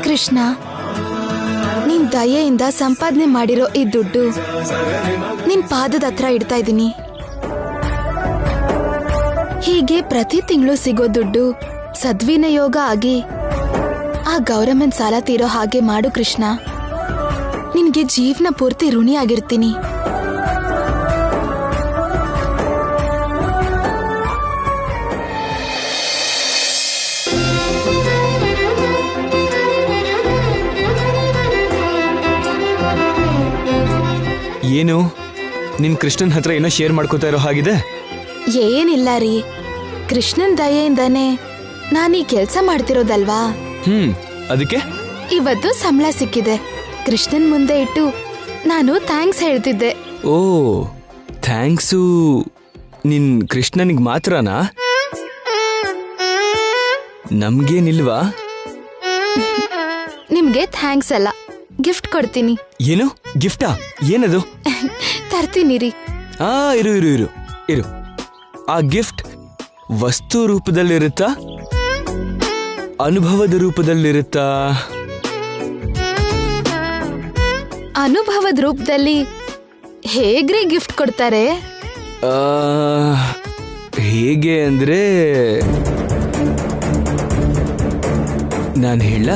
ಕೃಷ್ಣ, ನಿನ್ ದಯೆಯಿಂದ ಸಂಪಾದನೆ ಮಾಡಿರೋ ಈ ದುಡ್ಡು ನಿನ್ ಪಾದದ ಹತ್ರ ಇಡ್ತಾ ಇದ್ದೀನಿ. ಹೀಗೆ ಪ್ರತಿ ತಿಂಗಳು ಸಿಗೋ ದುಡ್ಡು ಸದ್ವಿನಿಯೋಗ ಆಗಿ ಆ ಗೌರಮ್ಮನ್ ಸಾಲ ತೀರೋ ಹಾಗೆ ಮಾಡು ಕೃಷ್ಣ. ನಿನ್ಗೆ ಜೀವನ ಪೂರ್ತಿ ಋಣಿಯಾಗಿರ್ತೀನಿ. ಏನು ನಿನ್ ಕೃಷ್ಣನ್ ಹತ್ರ ಏನೋ ಶೇರ್ ಮಾಡ್ಕೋತಾ ಇರೋ ಹಾಗಿದೆ? ಏನಿಲ್ಲ ರೀ, ಕೃಷ್ಣನ್ ದಯೆಯಿಂದಾನೆ ನಾನೀ ಕೆಲ್ಸ ಮಾಡ್ತಿರೋದಲ್ವಾ. ಅದಕ್ಕೆ ಇವತ್ತು ಸಂಬಳ ಸಿಕ್ಕಿದೆ. ಕೃಷ್ಣನ್ ಮುಂದೆ ಇಟ್ಟು ನಾನು ಥ್ಯಾಂಕ್ಸ್ ಹೇಳ್ತಿದ್ದೆ. ಓ, ಥ್ಯಾಂಕ್ಸು ನಿನ್ ಕೃಷ್ಣನಿಗೆ ಮಾತ್ರನಾ? ನಮ್ಗೇನಿಲ್ವಾ? ನಿಮ್ಗೆ ಥ್ಯಾಂಕ್ಸ್ ಅಲ್ಲ, ಗಿಫ್ಟ್ ಕೊಡ್ತೀನಿ. ಏನು ಗಿಫ್ಟಾ? ಏನದು? ತರ್ತೀನಿ ರೀ. ಇರು ಇರು ಇರು ಇರು. ಆ ಗಿಫ್ಟ್ ವಸ್ತು ರೂಪದಲ್ಲಿರುತ್ತಾ, ಅನುಭವದ ರೂಪದಲ್ಲಿರುತ್ತಾ? ಅನುಭವದ ರೂಪದಲ್ಲಿ ಹೇಗ್ರಿ ಗಿಫ್ಟ್ ಕೊಡ್ತಾರೆ? ಹೇಗೆ ಅಂದ್ರೆ ನಾನು ಹೇಳ?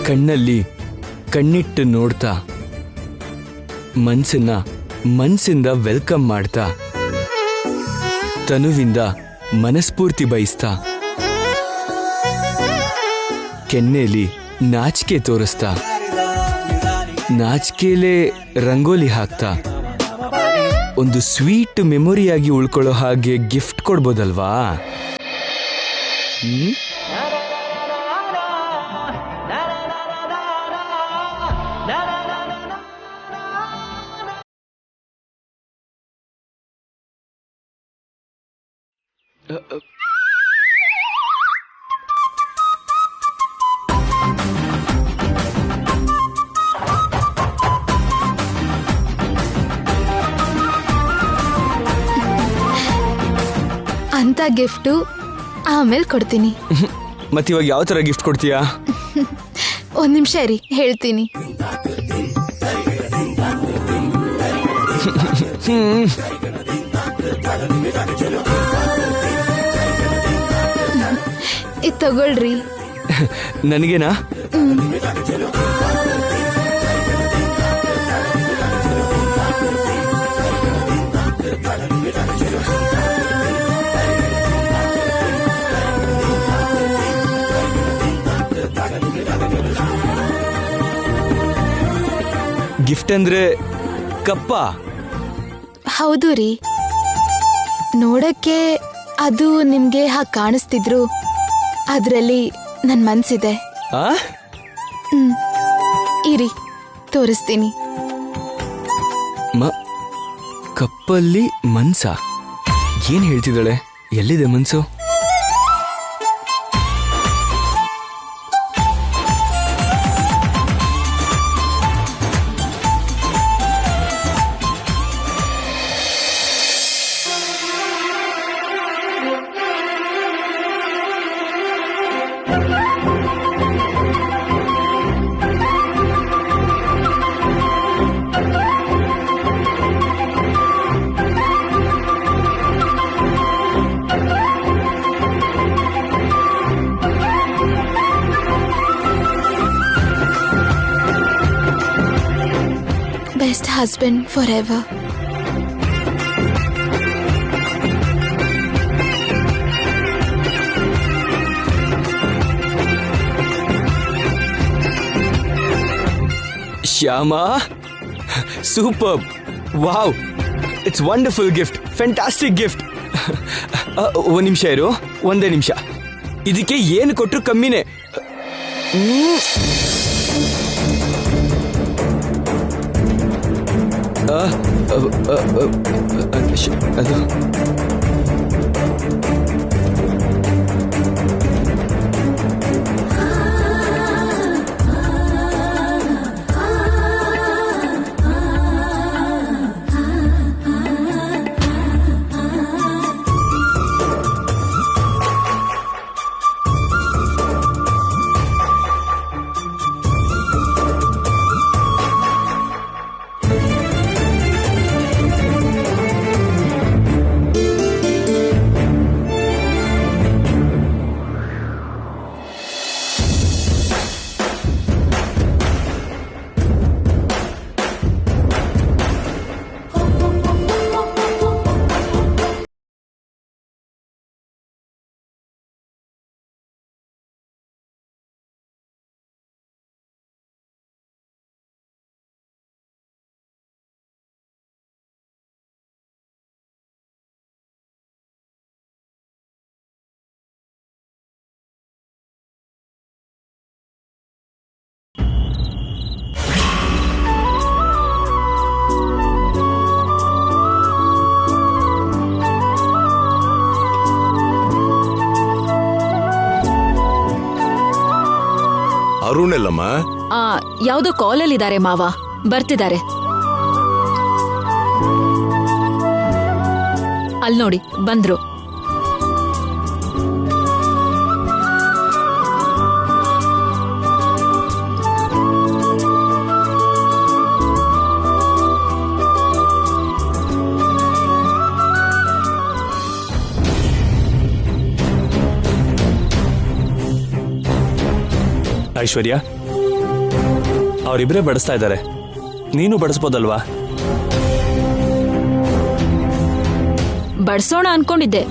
ಕಣ್ಣಲ್ಲಿ ಕಣ್ಣಿಟ್ಟು ನೋಡ್ತಾ, ಮನ್ಸಿಂದ ವೆಲ್ಕಮ್ ಮಾಡ್ತಾ, ತನುವಿಂದ ಮನಸ್ಫೂರ್ತಿ ಬಯಸ್ತಾ, ಕೆನ್ನೆಲಿ ನಾಚಿಕೆ ತೋರಿಸ್ತಾ, ನಾಚಿಕೆಲೇ ರಂಗೋಲಿ ಹಾಕ್ತಾ, ಒಂದು ಸ್ವೀಟ್ ಮೆಮೊರಿಯಾಗಿ ಉಳ್ಕೊಳ್ಳೋ ಹಾಗೆ ಗಿಫ್ಟ್ ಕೊಡ್ಬೋದಲ್ವಾ? ಅಂತ ಗಿಫ್ಟು ಆಮೇಲೆ ಕೊಡ್ತೀನಿ. ಮತ್ತಿವಾಗ ಯಾವ ತರ ಗಿಫ್ಟ್ ಕೊಡ್ತೀಯಾ? ಒಂದ್ ನಿಮಿಷ ರೀ, ಹೇಳ್ತೀನಿ. ಇದು ತಗೊಳ್ರಿ. ನನಗೇನಾ? ಗಿಫ್ಟ್ ಅಂದ್ರೆ ಕಪ್ಪ? ಹೌದು ರೀ. ನೋಡಕ್ಕೆ ಅದು ನಿಮ್ಗೆ ಹಾಗೆ ಕಾಣಿಸ್ತಿದ್ರು ಅದ್ರಲ್ಲಿ ನನ್ ಮನ್ಸಿದೆ. ಇರಿ ತೋರಿಸ್ತೀನಿ. ಕಪ್ಪಲ್ಲಿ ಮನ್ಸ? ಏನ್ ಹೇಳ್ತಿದ್ದಾಳೆ? ಎಲ್ಲಿದೆ ಮನ್ಸು? husband forever. Shyama, super, wow, it's wonderful gift, fantastic gift. ಒಂದ್ ನಿಮಿಷ ಇರು, ಒಂದೇ ನಿಮಿಷ. ಇದಕ್ಕೆ ಏನು ಕೊಟ್ಟರು ಕಮ್ಮಿನೇ. ಅದು ಅರುಣ್ ಎಲ್ಲಮ್ಮ? ಯಾವ್ದೋ ಕಾಲಲ್ಲಿ ಇದ್ದಾರೆ ಮಾವ, ಬರ್ತಿದ್ದಾರೆ. ಅಲ್ ನೋಡಿ ಬಂದ್ರು. ಐಶ್ವರ್ಯ, ಅವರಿಬ್ಬರೇ ಬಡಿಸ್ತಾ ಇದ್ದಾರೆ, ನೀನು ಬಡಿಸ್ಬೋದಲ್ವಾ? ಬಡ್ಸೋಣ ಅನ್ಕೊಂಡಿದ್ದೆ,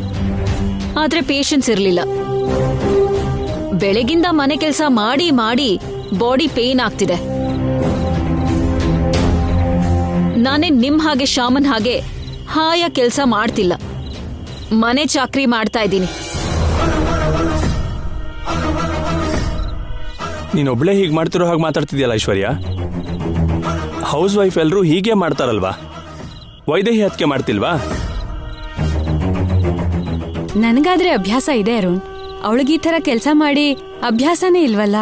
ಆದ್ರೆ ಪೇಷನ್ಸ್ ಇರ್ಲಿಲ್ಲ. ಬೆಳಗಿಂದ ಮನೆ ಕೆಲಸ ಮಾಡಿ ಮಾಡಿ ಬಾಡಿ ಪೇನ್ ಆಗ್ತಿದೆ. ನಾನೇ ನಿಮ್ ಹಾಗೆ ಶಾಮನ್ ಹಾಗೆ ಹಾಯ ಕೆಲಸ ಮಾಡ್ತಿಲ್ಲ, ಮನೆ ಚಾಕ್ರಿ ಮಾಡ್ತಾ ಇದ್ದೀನಿ. ನೀನೊಬ್ಳೆ ಹೀಗೆ ಮಾಡ್ತಿರೋ ಹಾಗೆ ಮಾತಾಡ್ತಿದ್ಯಲ್ಲ ಐಶ್ವರ್ಯ. ಹೌಸ್ ವೈಫ್ ಎಲ್ಲರೂ ಹೀಗೆ ಮಾಡ್ತಾರಲ್ವಾ? ವೈದೇಹಿ ಹತ್ಕೆ ಮಾಡ್ತಿಲ್ವಾ? ನನಗಾದ್ರೆ ಅಭ್ಯಾಸ ಇದೆ ಅರುಣ್, ಅವಳಿಗೆ ಈ ತರ ಕೆಲಸ ಮಾಡಿ ಅಭ್ಯಾಸನೇ ಇಲ್ವಲ್ಲ.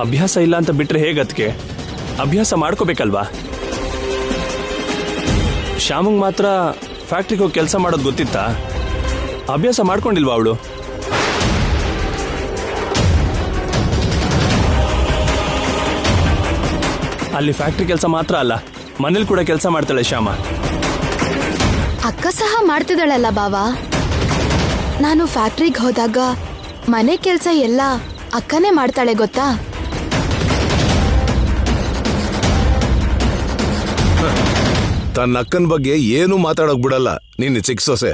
ಅಭ್ಯಾಸ ಇಲ್ಲ ಅಂತ ಬಿಟ್ರೆ ಹೇಗತ್ಕೆ? ಅಭ್ಯಾಸ ಮಾಡ್ಕೋಬೇಕಲ್ವಾ? ಶ್ಯಾಮಂಗ್ ಮಾತ್ರ ಫ್ಯಾಕ್ಟ್ರಿಗೆ ಹೋಗಿ ಕೆಲಸ ಮಾಡೋದು ಗೊತ್ತಿತ್ತಾ? ಅಭ್ಯಾಸ ಮಾಡ್ಕೊಂಡಿಲ್ವಾ ಅವಳು? ಅಲ್ಲಿ ಫ್ಯಾಕ್ಟ್ರಿ ಕೆಲಸ ಮಾತ್ರ ಅಲ್ಲ, ಮನೇಲಿ ಕೂಡ ಕೆಲಸ ಮಾಡ್ತಾಳೆ ಶ್ಯಾಮ. ಅಕ್ಕ ಸಹ ಮಾಡ್ತಿದ್ದಾಳಲ್ಲ ಬಾವಾ. ನಾನು ಫ್ಯಾಕ್ಟ್ರಿಗೆ ಹೋದಾಗ ಮನೆ ಕೆಲಸ ಎಲ್ಲ ಅಕ್ಕನೇ ಮಾಡ್ತಾಳೆ ಗೊತ್ತಾ. ತನ್ನ ಅಕ್ಕನ ಬಗ್ಗೆ ಏನು ಮಾತಾಡೋಕ್ ಬಿಡಲ್ಲ ನಿನ್ನ ಚಿಕ್ಕ ಸೊಸೆ.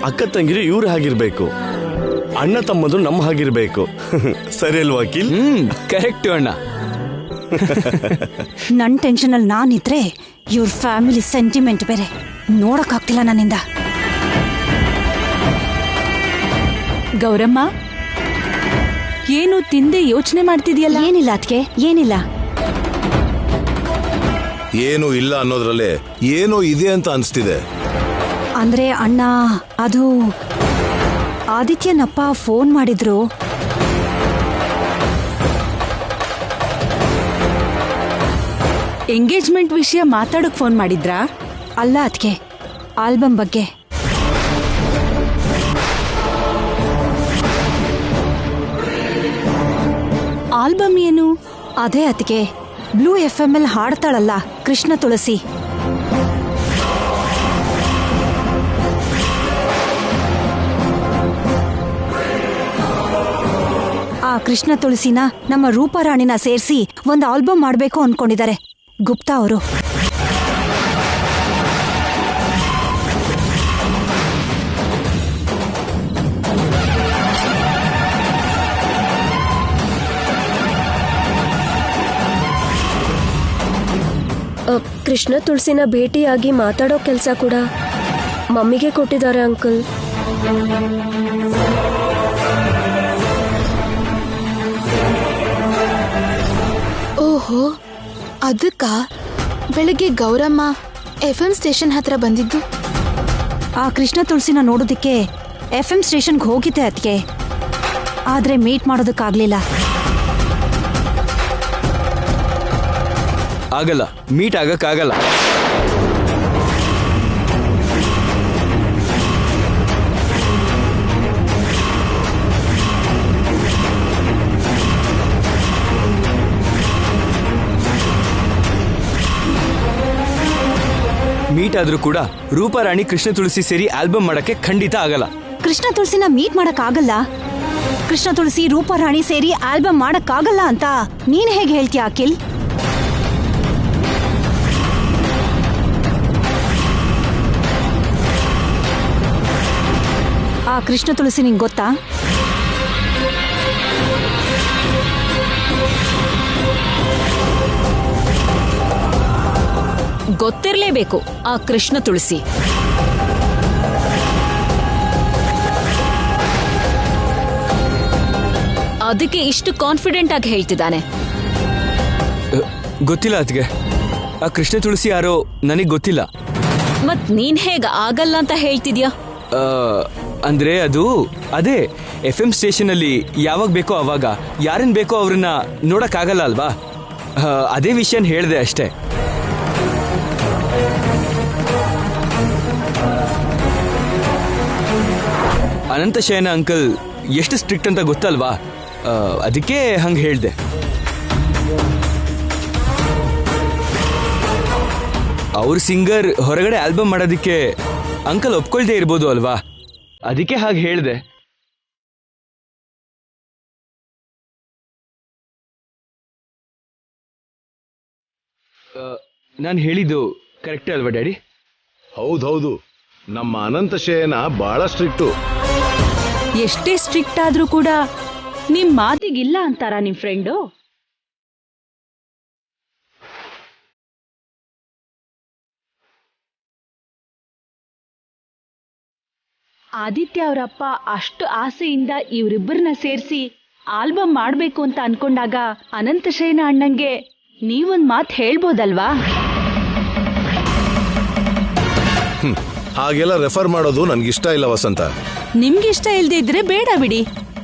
ಅಕ್ಕ ತಂಗಿರು ಇವ್ರು ಹಾಗಿರ್ಬೇಕು, ಅಣ್ಣ ತಮ್ಮದು ನಮ್ಮ ಹಾಗಿರ್ಬೇಕು. ಸರಿ ಅಲ್ವಾ ವಕೀಲ್? ಕರೆಕ್ಟ್ ಅಣ್ಣ. ನನ್ ಟೆನ್ಷನ್ ಅಲ್ಲಿ ನಾನಿದ್ರೆ ಇವ್ರ ಫ್ಯಾಮಿಲಿ ಸೆಂಟಿಮೆಂಟ್ ಬೇರೆ ನೋಡಕ್ಕಾಗ್ತಿಲ್ಲ ನನ್ನಿಂದ. ಗೌರಮ್ಮ, ಏನು ತಿಂದೆ ಯೋಚನೆ ಮಾಡ್ತಿದ್ಯಲ್ಲ? ಏನಿಲ್ಲ ಅದ್ಕೆ, ಏನಿಲ್ಲ. ಏನು ಇಲ್ಲ ಅನ್ನೋದ್ರಲ್ಲೇ ಏನೋ ಇದೆ ಅಂತ ಅನ್ಸ್ತಿದೆ. ಅಂದ್ರೆ ಅಣ್ಣ, ಅದು ಆದಿತ್ಯನಪ್ಪ ಫೋನ್ ಮಾಡಿದ್ರು. ಎಂಗೇಜ್ಮೆಂಟ್ ವಿಷಯ ಮಾತಾಡೋಕ್ ಫೋನ್ ಮಾಡಿದ್ರಾ? ಅಲ್ಲ ಅದ್ಕೆ, ಆಲ್ಬಮ್ ಬಗ್ಗೆ. ಆಲ್ಬಮ್ ಏನು? ಅದೇ ಅದ್ಕೆ, ಬ್ಲೂ FM ಅಲ್ಲಿ ಹಾಡ್ತಾಳಲ್ಲ ಕೃಷ್ಣ ತುಳಸಿ. ಆ ಕೃಷ್ಣ ತುಳಸಿನ ನಮ್ಮ ರೂಪಾರಾಣಿನ ಸೇರಿಸಿ ಒಂದು ಆಲ್ಬಮ್ ಮಾಡಬೇಕು ಅನ್ಕೊಂಡಿದ್ದಾರೆ ಗುಪ್ತಾ ಅವರು. ಕೃಷ್ಣ ತುಳಸಿನ ಭೇಟಿಯಾಗಿ ಮಾತಾಡೋ ಕೆಲಸ ಕೂಡ ಮಮ್ಮಿಗೆ ಕೊಟ್ಟಿದ್ದಾರೆ ಅಂಕಲ್. ಓಹೋ, ಅದಕ್ಕ ಬೆಳಿಗ್ಗೆ ಗೌರಮ್ಮ FM ಸ್ಟೇಷನ್ ಹತ್ರ ಬಂದಿದ್ದು. ಆ ಕೃಷ್ಣ ತುಳಸಿನ ನೋಡೋದಕ್ಕೆ FM ಸ್ಟೇಷನ್ಗೆ ಹೋಗಿದ್ದೆ ಅದಕ್ಕೆ, ಆದ್ರೆ ಮೀಟ್ ಮಾಡೋದಕ್ಕಾಗ್ಲಿಲ್ಲ. ಆಗಲ್ಲ, ಮೀಟ್ ಆಗಕ್ಕಾಗಲ್ಲ. ಮೀಟ್ ಆದ್ರೂ ಕೂಡ ರೂಪಾರಾಣಿ ಕೃಷ್ಣ ತುಳಸಿ ಸೇರಿ ಆಲ್ಬಮ್ ಮಾಡಕ್ಕೆ ಖಂಡಿತ ಆಗಲ್ಲ. ಕೃಷ್ಣ ತುಳಸಿನ ಮೀಟ್ ಮಾಡಕ್ಕಾಗಲ್ಲ, ಕೃಷ್ಣ ತುಳಸಿ ರೂಪಾರಾಣಿ ಸೇರಿ ಆಲ್ಬಮ್ ಮಾಡಕ್ಕಾಗಲ್ಲ ಅಂತ ನೀನ್ ಹೇಗೆ ಹೇಳ್ತೀಯ ಅಖಿಲ್? ಆ ಕೃಷ್ಣ ತುಳಸಿ ನಿಂಗೆ ಗೊತ್ತಾ? ಗೊತ್ತಿರ್ಲೇಬೇಕು ಆ ಕೃಷ್ಣ ತುಳಸಿ. ಅದಕ್ಕೆ ಇಷ್ಟು ಕಾನ್ಫಿಡೆಂಟ್ ಆಗಿ ಹೇಳ್ತಿದ್ದಾನೆ. ಗೊತ್ತಿಲ್ಲ ಅದ್ಗೆ, ಆ ಕೃಷ್ಣ ತುಳಸಿ ಯಾರೋ ನನಗ್ ಗೊತ್ತಿಲ್ಲ. ಮತ್ ನೀನ್ ಹೇಗ ಆಗಲ್ಲ ಅಂತ ಹೇಳ್ತಿದ್ಯಾ? ಅಂದ್ರೆ ಅದೇ FM ಸ್ಟೇಷನ್ ಅಲ್ಲಿ ಯಾವಾಗ ಬೇಕೋ ಅವಾಗ ಯಾರನ್ ಬೇಕೋ ಅವ್ರನ್ನ ನೋಡಕ್ ಆಗಲ್ಲ ಅಲ್ವಾ? ಅದೇ ವಿಷಯನ್ ಹೇಳ್ದೆ ಅಷ್ಟೇ. ಅನಂತಶಯನ ಅಂಕಲ್ ಎಷ್ಟು ಸ್ಟ್ರಿಕ್ಟ್ ಅಂತ ಗೊತ್ತಲ್ವಾ? ಅದಕ್ಕೆ ಹಂಗೆ ಹೇಳ್ದೆ. ಅವ್ರ ಸಿಂಗರ್ ಹೊರಗಡೆ ಆಲ್ಬಮ್ ಮಾಡೋದಕ್ಕೆ ಅಂಕಲ್ ಒಪ್ಕೊಳ್ದೇ ಇರ್ಬೋದು ಅಲ್ವಾ? ಅದಕ್ಕೆ ಹಾಗೆ ಹೇಳ್ದೆ. ನಾನು ಹೇಳಿದ್ದು ಕರೆಕ್ಟೇ ಅಲ್ವಾ ಡ್ಯಾಡಿ? ಹೌದೌದು, ನಮ್ಮ ಅನಂತಶಯನ ಬಹಳ ಸ್ಟ್ರಿಕ್ಟು. ಎಷ್ಟೇ ಸ್ಟ್ರಿಕ್ಟ್ ಆದ್ರೂ ಕೂಡ ನಿಮ್ ಮಾತಿಗಿಲ್ಲ ಅಂತಾರ ನಿಮ್ ಫ್ರೆಂಡು? ಆದಿತ್ಯ ಅವರಪ್ಪ ಅಷ್ಟು ಆಸೆಯಿಂದ ಇವರಿಬ್ಬರನ್ನ ಸೇರಿಸಿ ಆಲ್ಬಮ್ ಮಾಡ್ಬೇಕು ಅಂತ ಅನ್ಕೊಂಡಾಗ ಅನಂತಶಯನ ಅಣ್ಣಂಗೆ ನೀವೊಂದ್ ಮಾತು ಹೇಳ್ಬೋದಲ್ವಾ? ಹಾಗೆಲ್ಲ ರೆಫರ್ ಮಾಡೋದು ನನ್ಗಿಷ್ಟ ಇಲ್ಲ ವಸಂತ. ನಿಮ್ಗಿಷ್ಟ ಇಲ್ದೇ ಇದ್ರೆ ಬೇಡ ಬಿಡಿ,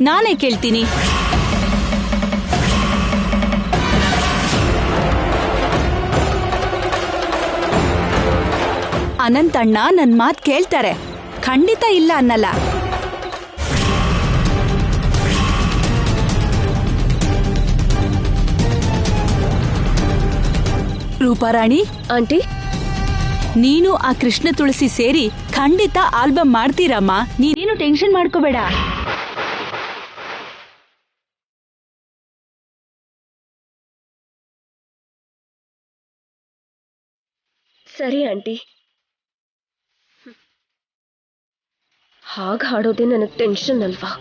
ನಾನೇ ಕೇಳ್ತೀನಿ. ಅನಂತಣ್ಣ ನನ್ ಮಾತ್ ಕೇಳ್ತಾರೆ, ಖಂಡಿತ ಇಲ್ಲ ಅನ್ನಲ್ಲ. ರೂಪಾರಾಣಿ ಆಂಟಿ, ನೀನು ಆ ಕೃಷ್ಣ ತುಳಸಿ ಸೇರಿ ಖಂಡಿತ ಆಲ್ಬಮ್ ಮಾಡ್ತೀರಮ್ಮ, ನೀನೇನು ಟೆನ್ಷನ್ ಮಾಡ್ಕೋಬೇಡ. ಸರಿ ಆಂಟಿ. ಹಾಗೆ ಹಾಡೋದೇ ನನಗೆ ಟೆನ್ಷನ್ ಅಲ್ವಾ?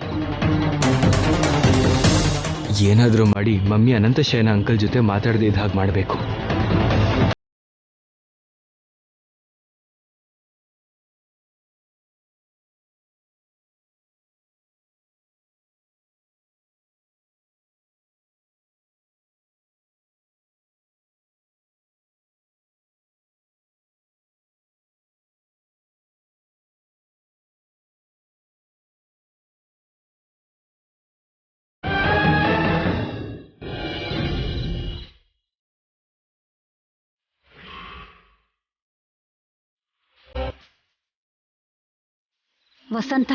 ಏನಾದ್ರೂ ಮಾಡಿ ಮಮ್ಮಿ ಅನಂತಶಯನ ಅಂಕಲ್ ಜೊತೆ ಮಾತಾಡದೆ ಇದ್ದ ಹಾಗೆ ಮಾಡಬೇಕು. ವಸಂತ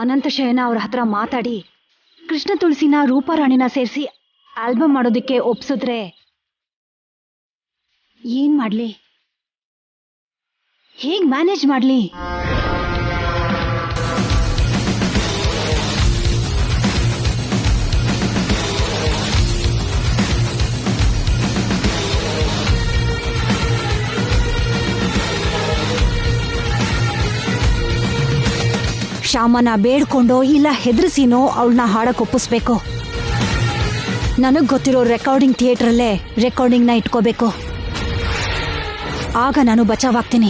ಅನಂತಶಯನ ಅವ್ರ ಹತ್ರ ಮಾತಾಡಿ ಕೃಷ್ಣ ತುಳಸಿನ ರೂಪಾರಾಣಿನ ಸೇರಿಸಿ ಆಲ್ಬಮ್ ಮಾಡೋದಕ್ಕೆ ಒಪ್ಸಿದ್ರೆ ಏನ್ ಮಾಡ್ಲಿ, ಹೇಗ್ ಮ್ಯಾನೇಜ್ ಮಾಡ್ಲಿ? ಶ್ಯಾಮನ ಬೇಡ್ಕೊಂಡೋ ಇಲ್ಲ ಹೆದರ್ಸಿನೋ ಅವಳನ್ನ ಹಾಡಕ್ ಒಪ್ಪಿಸ್ಬೇಕು. ನನಗ್ ಗೊತ್ತಿರೋ ರೆಕಾರ್ಡಿಂಗ್ ಥಿಯೇಟ್ರಲ್ಲೇ ರೆಕಾರ್ಡಿಂಗ್ನ ಇಟ್ಕೋಬೇಕು. ಆಗ ನಾನು ಬಚಾವಾಗ್ತೀನಿ.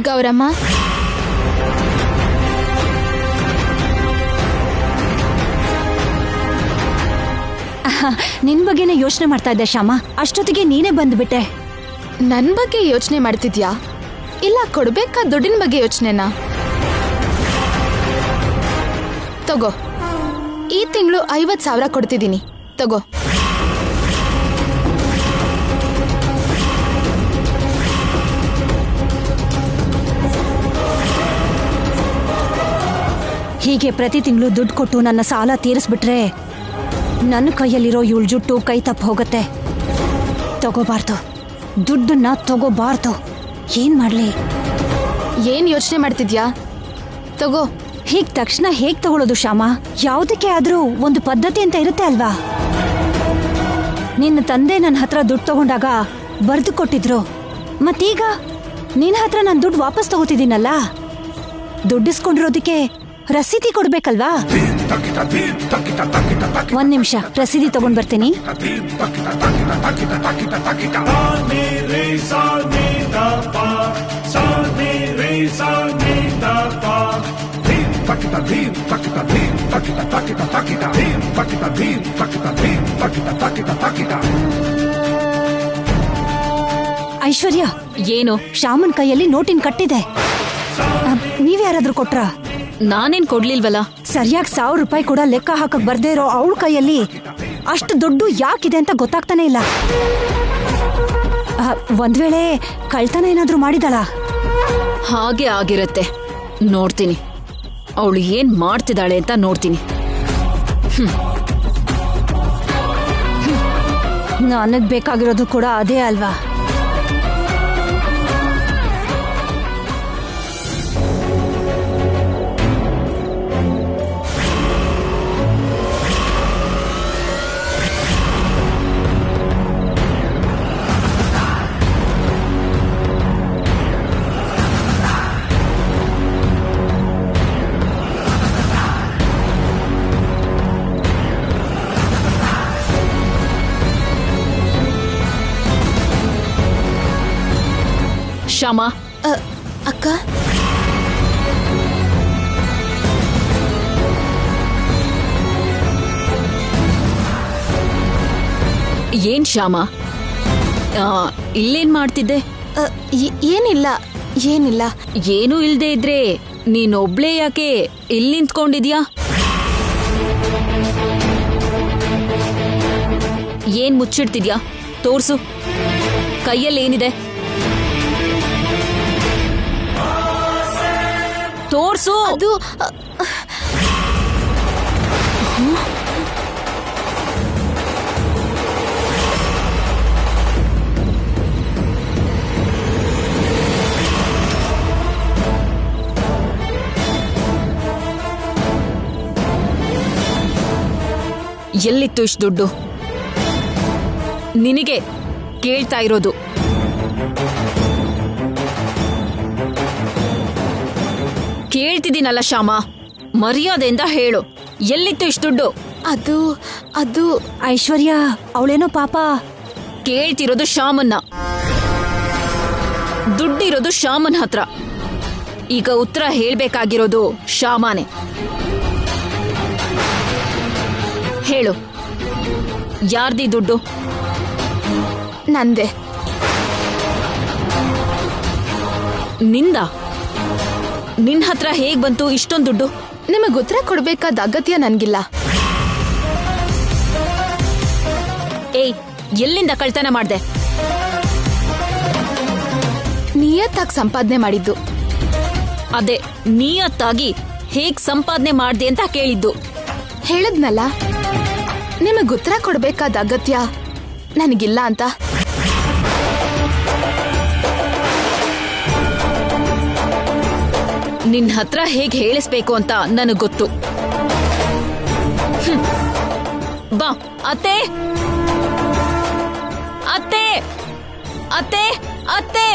ಗೌರಮ್ಮ, ನಿನ್ ಬಗ್ಗೆನೇ ಯೋಚನೆ ಮಾಡ್ತಾ ಇದ್ದೆ ಶ್ಯಾಮ. ಅಷ್ಟೊತ್ತಿಗೆ ನೀನೇ ಬಂದ್ಬಿಟ್ಟೆ. ನನ್ ಬಗ್ಗೆ ಯೋಚನೆ ಮಾಡ್ತಿದ್ಯಾ ಇಲ್ಲ ಕೊಡ್ಬೇಕಾ ದುಡ್ಡಿನ ಬಗ್ಗೆ ಯೋಚನೆನಾ? ತಗೋ, ಈ ತಿಂಗಳು 50,000 ಕೊಡ್ತಿದ್ದೀನಿ, ತಗೋ. ಹೀಗೆ ಪ್ರತಿ ತಿಂಗಳು ದುಡ್ಡು ಕೊಟ್ಟು ನನ್ನ ಸಾಲ ತೀರಿಸ್ಬಿಟ್ರೆ ನನ್ನ ಕೈಯಲ್ಲಿರೋ ಇವಳ ಜುಟ್ಟು ಕೈ ತಪ್ಪು ಹೋಗುತ್ತೆ. ತಗೋಬಾರ್ದು, ದುಡ್ಡನ್ನ ತಗೋಬಾರ್ದು. ಏನ್ ಮಾಡ್ಲಿ? ಏನ್ ಯೋಚನೆ ಮಾಡ್ತಿದ್ಯಾ? ತಗೋ. ಹೀಗ್ ತಕ್ಷಣ ಹೇಗ್ ತಗೊಳ್ಳೋದು ಶ್ಯಾಮ? ಯಾವುದಕ್ಕೆ ಆದ್ರೂ ಒಂದು ಪದ್ಧತಿ ಅಂತ ಇರುತ್ತೆ ಅಲ್ವಾ? ನಿನ್ನ ತಂದೆ ನನ್ನ ಹತ್ರ ದುಡ್ಡು ತಗೊಂಡಾಗ ಬರ್ದು ಕೊಟ್ಟಿದ್ರು, ಮತ್ತೀಗ ನಿನ್ನ ಹತ್ರ ನಾನು ದುಡ್ಡು ವಾಪಸ್ ತಗೋತಿದ್ದೀನಲ್ಲ, ದುಡ್ಡಿಸ್ಕೊಂಡಿರೋದಕ್ಕೆ ರಸೀದಿ ಕೊಡ್ಬೇಕಲ್ವಾ? ಒಂದ್ ನಿಮಿಷ, ರಸೀದಿ ತಗೊಂಡ್ ಬರ್ತೀನಿ. ಐಶ್ವರ್ಯ, ಏನು? ಶ್ಯಾಮನ್ ಕೈಯಲ್ಲಿ ನೋಟಿನ ಕಟ್ಟಿದೆ. ನೀವ್ಯಾರಾದ್ರೂ ಕೊಟ್ರಾ? ನಾನೇನ್ ಕೊಡ್ಲಿಲ್ವಲ್ಲ. ಸರಿಯಾಗಿ 1,000 ರೂಪಾಯಿ ಕೂಡ ಲೆಕ್ಕ ಹಾಕಕ್ ಬರ್ದೇ ಇರೋ ಅವಳ ಕೈಯಲ್ಲಿ ಅಷ್ಟು ದುಡ್ಡು ಯಾಕಿದೆ ಅಂತ ಗೊತ್ತಾಗ್ತಾನೆ ಇಲ್ಲ. ಒಂದ್ ವೇಳೆ ಕಳ್ತನ ಏನಾದ್ರೂ ಮಾಡಿದಳ? ಹಾಗೆ ಆಗಿರತ್ತೆ, ನೋಡ್ತೀನಿ. ಅವಳು ಏನ್ ಮಾಡ್ತಿದ್ದಾಳೆ ಅಂತ ನೋಡ್ತೀನಿ. ನನಗ್ ಬೇಕಾಗಿರೋದು ಕೂಡ ಅದೇ ಅಲ್ವಾ? ಶ್ಯಾಮ, ಅಕ್ಕ, ಏನ್ ಶ್ಯಾಮ, ಇಲ್ಲೇನ್ ಮಾಡ್ತಿದ್ದೆ? ಏನಿಲ್ಲ ಏನಿಲ್ಲ. ಏನೂ ಇಲ್ದೇ ಇದ್ರೆ ನೀನೊಬ್ಳೇ ಯಾಕೆ ಇಲ್ಲಿ ನಿಂತ್ಕೊಂಡಿದ್ಯಾ? ಏನ್ ಮುಚ್ಚಿಡ್ತಿದ್ಯಾ? ತೋರ್ಸು, ಕೈಯಲ್ಲಿ ಏನಿದೆ ತೋರ್ಸು. ಅದು ಎಲ್ಲಿತ್ತು ಇಷ್ಟು ದುಡ್ಡು? ನಿನಗೆ ಕೇಳ್ತಾ ಇರೋದು. ಕೇಳ್ತಿದ್ದೀನಲ್ಲ ಶ್ಯಾಮ, ಮರ್ಯಾದೆಯಿಂದ ಹೇಳು, ಎಲ್ಲಿತ್ತು ಇಷ್ಟು ದುಡ್ಡು? ಅದು ಅದು ಐಶ್ವರ್ಯ, ಅವಳೇನೋ ಪಾಪ. ಕೇಳ್ತಿರೋದು ಶ್ಯಾಮನ್ನ, ದುಡ್ಡಿರೋದು ಶ್ಯಾಮನ್ ಹತ್ರ. ಈಗ ಉತ್ತರ ಹೇಳ್ಬೇಕಾಗಿರೋದು ಶ್ಯಾಮನೇ. ಹೇಳು, ಯಾರ್ದಿ ದುಡ್ಡು? ನಂದೆ. ನಿಂದ? ನಿನ್ ಹತ್ರ ಹೇಗ್ ಬಂತು ಇಷ್ಟೊಂದು ದುಡ್ಡು? ನಿಮಗೆ ಉತ್ತರ ಕೊಡ್ಬೇಕಾದ ಅಗತ್ಯ ನನ್ಗಿಲ್ಲ. ಏಯ್, ಎಲ್ಲಿಂದ ಕಳ್ತನ ಮಾಡ್ದೆ? ನಿಯತ್ತಾಗಿ ಸಂಪಾದನೆ ಮಾಡಿದ್ದು. ಅದೇ, ನಿಯತ್ತಾಗಿ ಹೇಗ್ ಸಂಪಾದನೆ ಮಾಡ್ದೆ ಅಂತ ಕೇಳಿದ್ದು. ಹೇಳದ್ನಲ್ಲ, ನಿಮಗ್ ಉತ್ತರ ಕೊಡ್ಬೇಕಾದ ಅಗತ್ಯ ನನಗಿಲ್ಲ ಅಂತ. ನಿನ್ ಹತ್ರ ಹೇಗ್ ಹೇಳಿಸ್ಬೇಕು ಅಂತ ನನಗ್ ಗೊತ್ತು. ಬಾ ಅತ್ತೆ ಅತ್ತೆ ಅತ್ತೆ ಅತ್ತೆ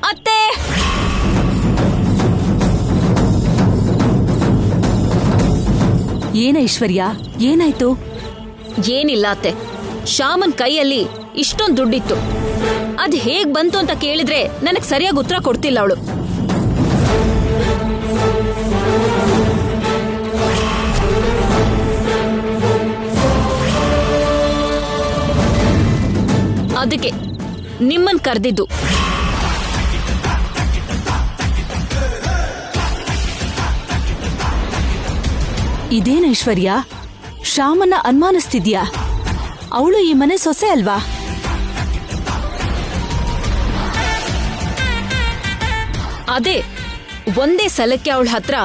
ಅತ್ತೆ. ಏನ ಐಶ್ವರ್ಯ, ಏನಾಯ್ತು? ಏನಿಲ್ಲ ಅತ್ತೆ, ಶ್ಯಾಮನ್ ಕೈಯಲ್ಲಿ ಇಷ್ಟೊಂದು ದುಡ್ಡಿತ್ತು. ಅದ್ ಹೇಗ್ ಬಂತು ಅಂತ ಕೇಳಿದ್ರೆ ನನಗ್ ಸರಿಯಾಗಿ ಉತ್ತರ ಕೊಡ್ತಿಲ್ಲ ಅವಳು. ಅದಕ್ಕೆ ನಿಮ್ಮನ್ ಕರೆದಿದ್ದು. ಇದೇನ ಐಶ್ವರ್ಯ, ಶ್ಯಾಮನ್ನ ಅನುಮಾನಿಸ್ತಿದ್ಯಾ? ಅವಳು ಈ ಮನೆ ಸೊಸೆ ಅಲ್ವಾ? ಅದೇ ಒಂದೇ ಸಲಕ್ಕೆ ಅವಳ ಹತ್ರ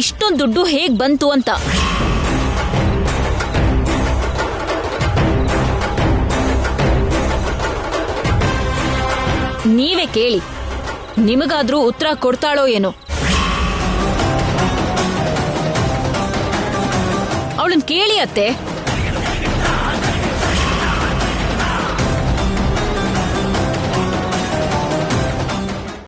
ಇಷ್ಟೊಂದು ದುಡ್ಡು ಹೇಗ್ ಬಂತು ಅಂತ. ನೀವೇ ಕೇಳಿ, ನಿಮಗಾದ್ರೂ ಉತ್ತರ ಕೊಡ್ತಾಳೋ ಏನೋ. ಅವಳನ್ ಕೇಳಿ ಅತ್ತೆ.